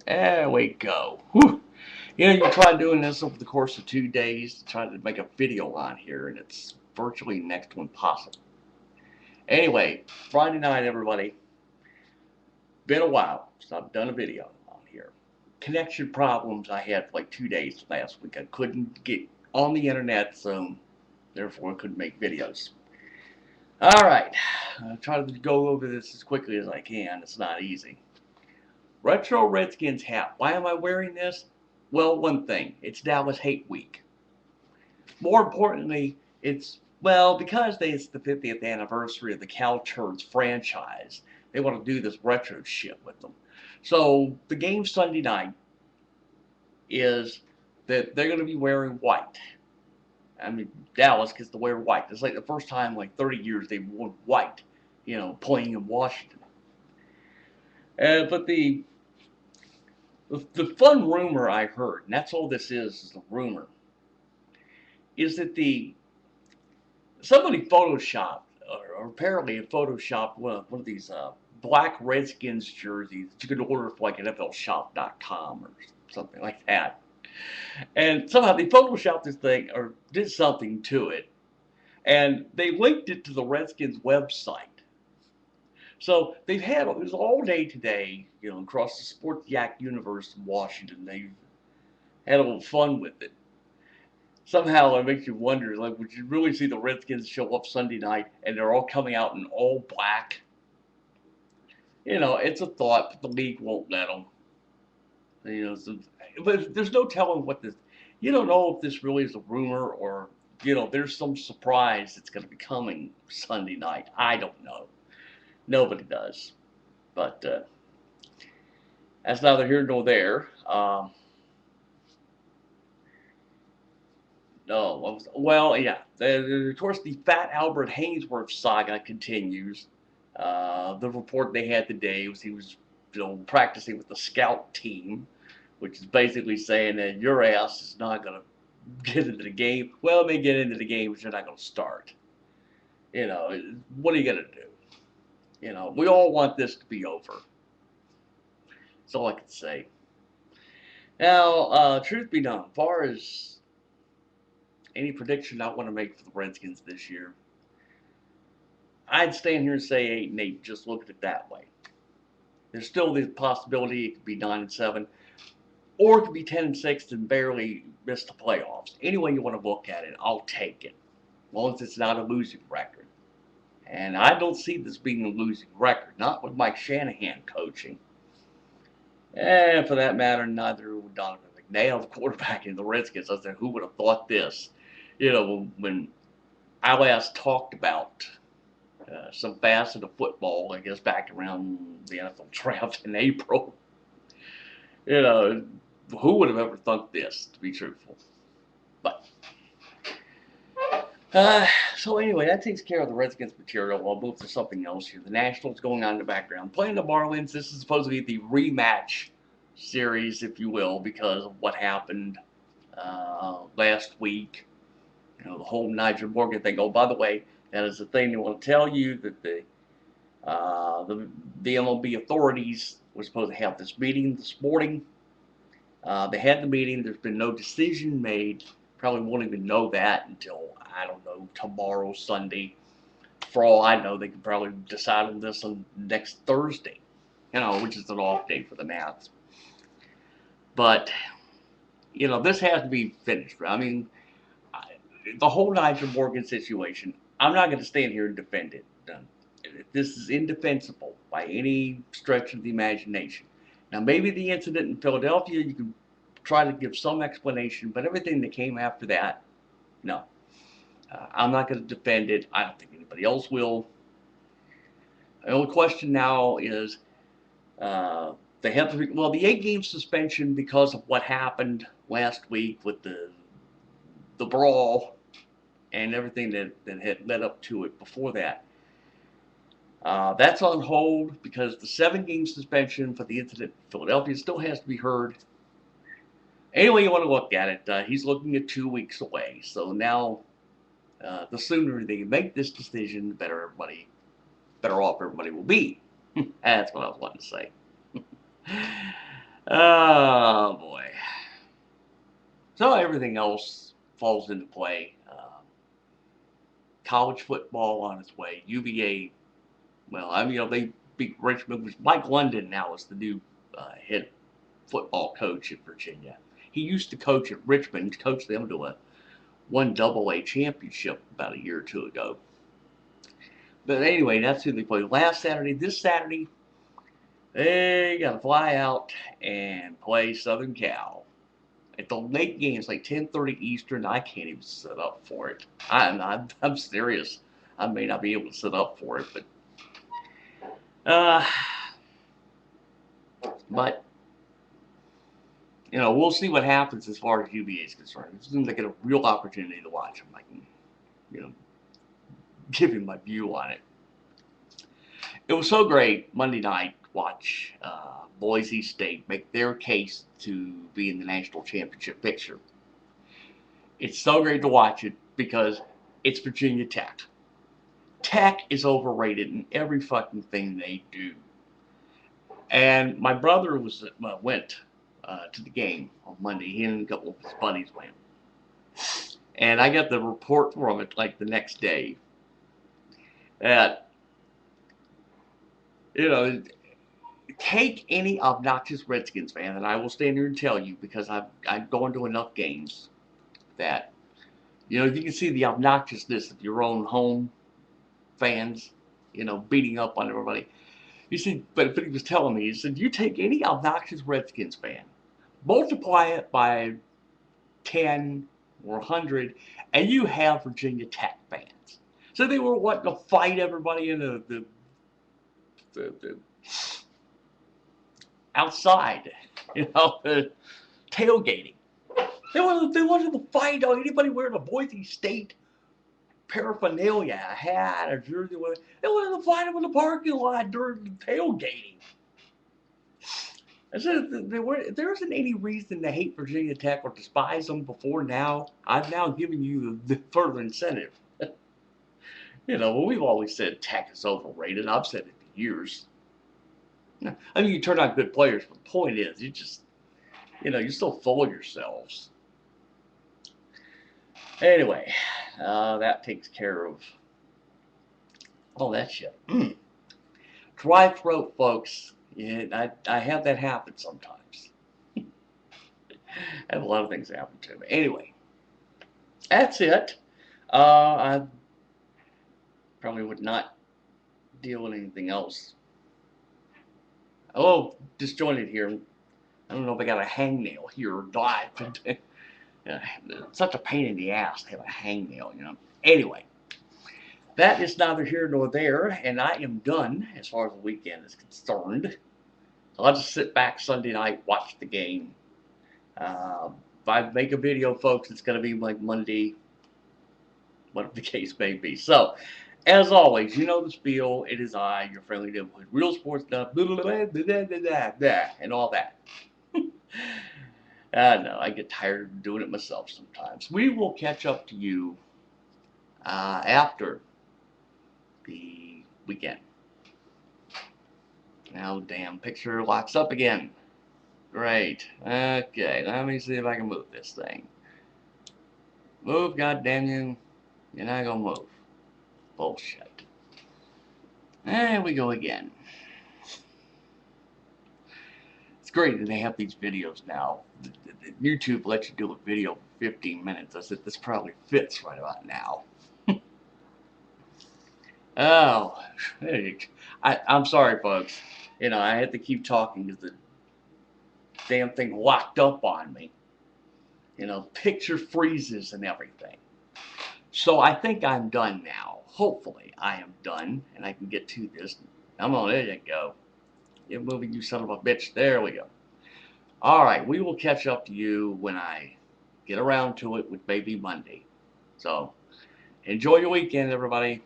There we go. Whew. You know, you try doing this over the course of 2 days to try to make a video on here, and it's virtually next to impossible. Anyway, Friday night, everybody. Been a while since I've done a video on here. Connection problems I had for like 2 days last week. I couldn't get on the internet, so therefore I couldn't make videos. All right, I'll try to go over this as quickly as I can. It's not easy. Retro Redskins hat. Why am I wearing this? Well, one thing, it's Dallas Hate Week. More importantly, because it's the 50th anniversary of the Cal Turds franchise. They want to do this retro shit with them. So the game Sunday night is that they're going to be wearing white. I mean, Dallas gets to wear white. It's like the first time in like 30 years they've worn white, playing in Washington. But the fun rumor I heard, and that's all this is a rumor, is that somebody photoshopped, or apparently photoshopped one of these black Redskins jerseys that you could order for like NFLshop.com or something like that. And somehow they photoshopped this thing or did something to it, and they linked it to the Redskins website. So they've had it was all day today, across the Sports Yak universe in Washington. They've had a little fun with it. Somehow it makes you wonder, like, would you really see the Redskins show up Sunday night and they're all coming out in all black? It's a thought, but the league won't let them. But there's no telling what this. You don't know if this really is a rumor or there's some surprise that's going to be coming Sunday night. I don't know. Nobody does. But that's neither here nor there. No, well, yeah. Of course, the Fat Albert Hainsworth saga continues. The report they had today was he was, practicing with the scout team, which is basically saying that your ass is not going to get into the game. Well, it may get into the game, but you're not going to start. What are you going to do? We all want this to be over. That's all I can say. Now, truth be known, as far as any prediction I want to make for the Redskins this year, I'd stand here and say 8-8. Just look at it that way. There's still the possibility it could be 9-7, or it could be 10-6 and barely miss the playoffs. Any way you want to look at it, I'll take it, as long as it's not a losing record. And I don't see this being a losing record, not with Mike Shanahan coaching. And for that matter, neither would Donovan McNabb, quarterbacking the Redskins. I said, who would have thought this? When I last talked about some facet of football, I guess back around the NFL draft in April, who would have ever thought this, to be truthful? But, so anyway, that takes care of the Redskins material. I'll move to something else here. The Nationals going on in the background. Playing the Marlins, this is supposed to be the rematch series, if you will, because of what happened last week. The whole Nigel Morgan thing. Oh, by the way, that is the thing they want to tell you, that the MLB authorities were supposed to have this meeting this morning. They had the meeting. There's been no decision made. Probably won't even know that until, I don't know, tomorrow, Sunday. For all I know, they could probably decide on this on next Thursday, which is an off day for the Nats. But, this has to be finished. I mean, the whole Nigel Morgan situation, I'm not going to stand here and defend it. This is indefensible by any stretch of the imagination. Now, maybe the incident in Philadelphia, you can try to give some explanation, but everything that came after that, no. I'm not going to defend it. I don't think anybody else will. The only question now is, they have to, the 8-game suspension because of what happened last week with the brawl and everything that had led up to it before that. That's on hold because the 7-game suspension for the incident in Philadelphia still has to be heard. Anyway, you want to look at it, he's looking at 2 weeks away. So now, the sooner they make this decision, the better off everybody will be. That's what I was wanting to say. Oh boy. So everything else falls into play. College football on its way. UVA. Well, I mean, they beat Richmond. Mike London now is the new head football coach at Virginia. He used to coach at Richmond, coached them to a one AA championship about a year or two ago. But anyway, that's who they played last Saturday. This Saturday, they got to fly out and play Southern Cal. At the late game, it's like 10:30 Eastern. I can't even sit up for it. I'm serious. I may not be able to sit up for it, uh, but we'll see what happens as far as UVA is concerned. As soon as I get a real opportunity to watch them, I can, give him my view on it. It was so great Monday night to watch Boise State make their case to be in the national championship picture. It's so great to watch it because it's Virginia Tech. Tech is overrated in every fucking thing they do. And my brother went to the game on Monday. He and a couple of his buddies went. And I got the report from it like the next day that, take any obnoxious Redskins fan, and I will stand here and tell you because I've gone to enough games that, you can see the obnoxiousness of your own home fans, beating up on everybody. He said, but he was telling me, he said, you take any obnoxious Redskins fan, multiply it by 10 or 100, and you have Virginia Tech fans. So they were wanting to fight everybody in the outside, tailgating. They wanted to fight on anybody wearing a Boise State paraphernalia, a hat, a jersey. They wanted to fight them in the parking lot during the tailgating. I said there isn't any reason to hate Virginia Tech or despise them before now. I've now given you the further incentive. We've always said Tech is overrated. I've said it for years. I mean, you turn out good players, but the point is, you just, you still fool yourselves. Anyway, that takes care of all that shit. Dry throat, folks. Yeah, I have that happen sometimes. I have a lot of things happen to me. Anyway, that's it. I probably would not deal with anything else. Oh, disjointed here. I don't know if I got a hangnail here or not, but it's such a pain in the ass to have a hangnail, Anyway, that is neither here nor there, and I am done as far as the weekend is concerned. So I'll just sit back Sunday night, watch the game. If I make a video, folks, it's going to be like Monday, whatever the case may be. So, as always, you know the spiel. It is I, your friendly neighborhood real sports stuff, blah, blah, blah, blah, blah, blah, blah, and all that. No, I get tired of doing it myself sometimes. We will catch up to you after the weekend. Now, damn picture locks up again. Great. Okay, let me see if I can move this thing. Move, goddamn you. You're not gonna move. Bullshit. There we go again. It's great that they have these videos now. YouTube lets you do a video for 15 minutes. I said, this probably fits right about now. Oh, I'm sorry, folks. I had to keep talking because the damn thing locked up on me. Picture freezes and everything. So I think I'm done now. Hopefully I am done and I can get to this. Come on, there you go. You're moving, you son of a bitch. There we go. All right, we will catch up to you when I get around to it with maybe Monday. So enjoy your weekend, everybody.